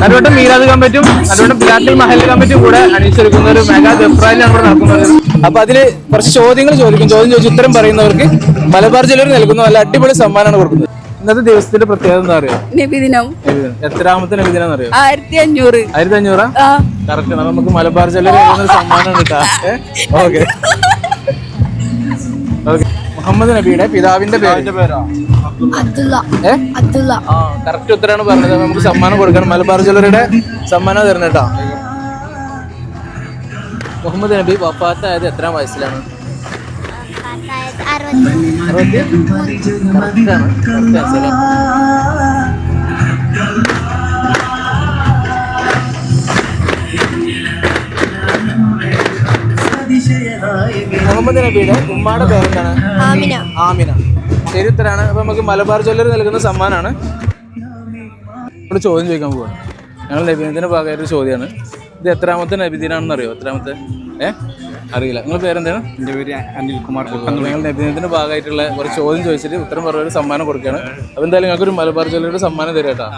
അതുകൊണ്ട് മീരാദ് കമ്മിറ്റും അതുകൊണ്ട് പിലാക്കൽ മഹൽ കമ്മിറ്റും കൂടെ അണിയിച്ചൊരുക്കുന്ന ഒരു മെഗാ ദഫ്രായിലാണ് ഇവിടെ നടക്കുന്നത്. അപ്പൊ അതില് കുറച്ച് ചോദ്യങ്ങൾ ചോദിക്കും. ചോദ്യം ചോദിച്ച് ഉത്തരം പറയുന്നവർക്ക് മലബാർ ജ്വല്ലറി നൽകുന്ന നല്ല അടിപൊളി സമ്മാനമാണ് കൊടുക്കുന്നത്. ഇന്നത്തെ ദിവസത്തിന്റെ പ്രത്യേകത എന്താ അറിയോ? നബിദിനം. എത്രാമത്തെ നബിദിനം അറിയോ? 1500. 1500 കറക്റ്റ്. നമുക്ക് മലബാർ ജ്വല്ലറി സമ്മാനം കിട്ടാം. ഓക്കെ. മുഹമ്മദ് നബിയുടെ പിതാവിന്റെ പേര് കറക്റ്റ് ഉത്തരാണ് പറഞ്ഞത്. നമുക്ക് സമ്മാനം കൊടുക്കണം. മലബാർ ജ്വല്ലറിയുടെ സമ്മാനം തരണം കേട്ടോ. മുഹമ്മദ് നബി വഫാത്തായത് എത്രാം വയസ്സിലാണ്? 60. മുഹമ്മദ് നബിയുടെ ഉമ്മാടെ പേരെന്താണ്? ആമിന. ശരി ഉത്തരാണ്. അപ്പൊ നമുക്ക് മലബാർ ജ്വല്ലറി നൽകുന്ന സമ്മാനമാണ്. ഇവിടെ ചോദ്യം ചോദിക്കാൻ പോവാണ്. ഞങ്ങൾ നബിദിനത്തിന്റെ ഭാഗമായിട്ടൊരു ചോദ്യമാണ്. ഇത് എത്രാമത്തെ നബിദിനാണെന്ന് അറിയോ? എത്രാമത്തെ? അറിയില്ല. നിങ്ങളുടെ പേരെന്താണ്? എൻ്റെ പേര് അനിൽകുമാർ. ഞങ്ങൾ നബിദിനത്തിന്റെ ഭാഗമായിട്ടുള്ള കുറച്ച് ചോദ്യം ചോദിച്ചിട്ട് ഉത്തരം പറഞ്ഞൊരു സമ്മാനം കൊടുക്കുകയാണ്. അപ്പോൾ എന്തായാലും ഞങ്ങൾക്കൊരു മലബാർ ജ്വല്ലറിയുടെ സമ്മാനം തരാം കേട്ടോ.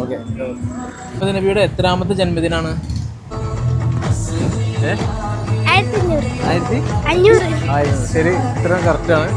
ഓക്കെ. മുഹമ്മദ് നബിയുടെ എത്രാമത്തെ ജന്മദിനാണ്? 1500. ശരി, ഉത്തരം കറക്റ്റാണ്.